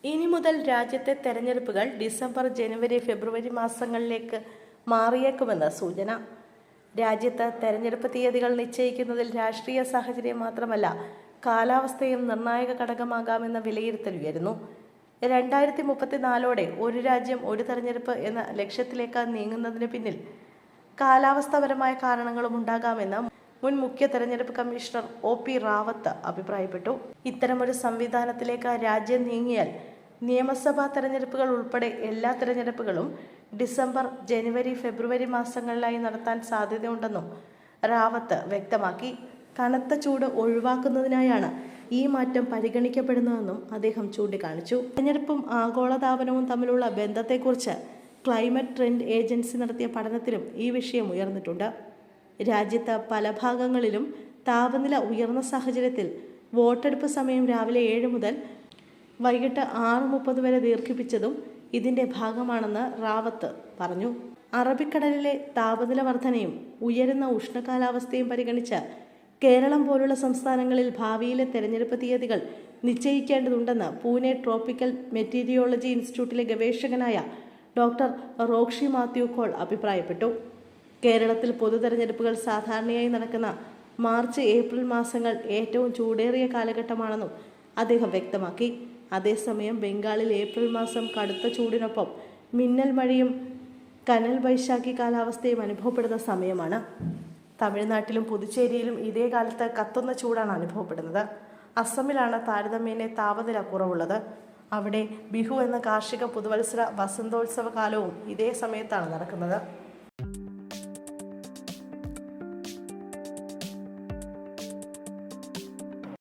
ഇനി മുതൽ രാജ്യത്തെ തെരഞ്ഞെടുപ്പുകൾ ഡിസംബർ, ജനുവരി, ഫെബ്രുവരി മാസങ്ങളിലേക്ക് മാറിയേക്കുമെന്ന് സൂചന. രാജ്യത്ത് തെരഞ്ഞെടുപ്പ് തീയതികൾ നിശ്ചയിക്കുന്നതിൽ രാഷ്ട്രീയ സാഹചര്യം മാത്രമല്ല കാലാവസ്ഥയും നിർണായക ഘടകമാകാമെന്ന വിലയിരുത്തൽ ഉയരുന്നു. 2034 ഒരു രാജ്യം ഒരു തെരഞ്ഞെടുപ്പ് എന്ന ലക്ഷ്യത്തിലേക്ക് നീങ്ങുന്നതിന് പിന്നിൽ കാലാവസ്ഥാപരമായ കാരണങ്ങളും ഉണ്ടാകാമെന്ന് മുൻ മുഖ്യ തെരഞ്ഞെടുപ്പ് കമ്മീഷണർ OP റാവത്ത് അഭിപ്രായപ്പെട്ടു. ഇത്തരമൊരു സംവിധാനത്തിലേക്ക് രാജ്യം നീങ്ങിയാൽ നിയമസഭാ തെരഞ്ഞെടുപ്പുകൾ ഉൾപ്പെടെ എല്ലാ തെരഞ്ഞെടുപ്പുകളും ഡിസംബർ, ജനുവരി, ഫെബ്രുവരി മാസങ്ങളിലായി നടത്താൻ സാധ്യതയുണ്ടെന്നും റാവത്ത് വ്യക്തമാക്കി. കനത്ത ചൂട് ഒഴിവാക്കുന്നതിനായാണ് ഈ മാറ്റം പരിഗണിക്കപ്പെടുന്നതെന്നും അദ്ദേഹം ചൂണ്ടിക്കാണിച്ചു. തെരഞ്ഞെടുപ്പും ആഗോളതാപനവും തമ്മിലുള്ള ബന്ധത്തെക്കുറിച്ച് ക്ലൈമറ്റ് ട്രെൻഡ് ഏജൻസി നടത്തിയ പഠനത്തിലും ഈ വിഷയം ഉയർന്നിട്ടുണ്ട്. രാജ്യത്ത് പല ഭാഗങ്ങളിലും താപനില ഉയർന്ന സാഹചര്യത്തിൽ വോട്ടെടുപ്പ് സമയം രാവിലെ 7 മുതൽ വൈകിട്ട് 6:30 വരെ ദീർഘിപ്പിച്ചതും ഇതിന്റെ ഭാഗമാണെന്ന് റാവത്ത് പറഞ്ഞു. അറബിക്കടലിലെ താപനില വർധനയും ഉയരുന്ന ഉഷ്ണകാലാവസ്ഥയും പരിഗണിച്ച് കേരളം പോലുള്ള സംസ്ഥാനങ്ങളിൽ ഭാവിയിലെ തെരഞ്ഞെടുപ്പ് തീയതികൾ നിശ്ചയിക്കേണ്ടതുണ്ടെന്ന് പൂനെ ട്രോപ്പിക്കൽ മെറ്റീരിയോളജി ഇൻസ്റ്റിറ്റ്യൂട്ടിലെ ഗവേഷകനായ ഡോക്ടർ റോക്ഷി മാത്യു കോൾ അഭിപ്രായപ്പെട്ടു. കേരളത്തിൽ പൊതു തെരഞ്ഞെടുപ്പുകൾ സാധാരണയായി നടക്കുന്ന മാർച്ച്, ഏപ്രിൽ മാസങ്ങൾ ഏറ്റവും ചൂടേറിയ കാലഘട്ടമാണെന്നും അദ്ദേഹം വ്യക്തമാക്കി. അതേസമയം ബംഗാളിൽ ഏപ്രിൽ മാസം കടുത്ത ചൂടിനൊപ്പം മിന്നൽ മഴയും കനൽ വൈശാഖി കാലാവസ്ഥയും അനുഭവപ്പെടുന്ന സമയമാണ്. തമിഴ്നാട്ടിലും പുതുച്ചേരിയിലും ഇതേ കാലത്ത് കത്തുന്ന ചൂടാണ് അനുഭവപ്പെടുന്നത്. അസമിലാണ് താരതമ്യേന താപനില കുറവുള്ളത്. അവിടെ ബിഹു എന്ന കാർഷിക പുതുവത്സര വസന്തോത്സവ കാലവും ഇതേ സമയത്താണ് നടക്കുന്നത്.